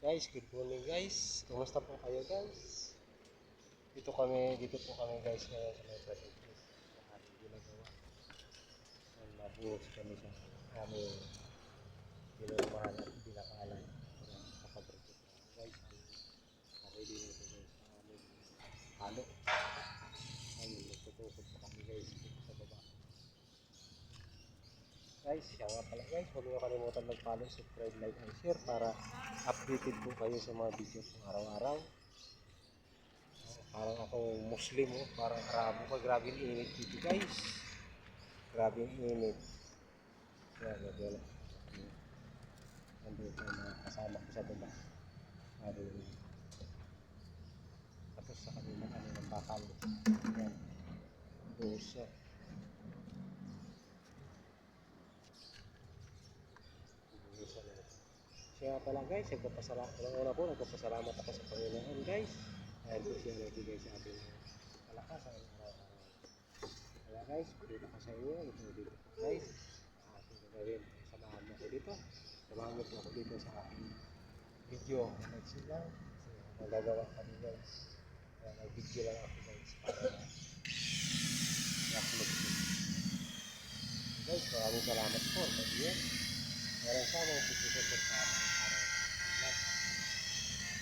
Guys, good morning guys. Kumusta po kayo guys? Dito po kami guys ngayon sa may project sa aming ginagawa. Nabuhos kami sa aming ginagawa at binakalan sa project guys. Ready na ito guys sa aming halo. Ayun, nagtutukod po kami guys sa baba. Guys, siya nga pala guys, huwag nyo kalimutan mag-follow, subscribe, like, and share para updated po kayo sa mga video kong araw-araw. Parang ako Muslim, parang Arabo pa. Grabe yung init dito guys. Grabe yung init. Kaya gagawin. Nandito na kasama ko sa baba. Tapos sa kanila ng bakal. Ayan. Buso. Kaya pala guys, nagpapasalamat ako sa Panginoon guys. Dahil po siya nagbigay sa atin malakas ang araw-araw. Kaya guys, dito ko sa inyo, dito po guys. Aking gagawin, samahan mo ako dito. Samahan mo po ako dito sa aking video. Nag-sit lang, kasi magagawa kami guys. Kaya nag-video lang ako guys para i-upload ko. Guys, maraming salamat po sa inyo. Meron sa mga pagsusunod sa aming araw.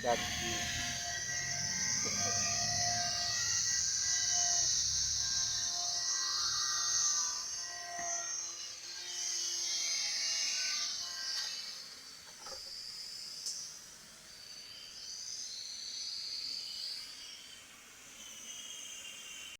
God bless.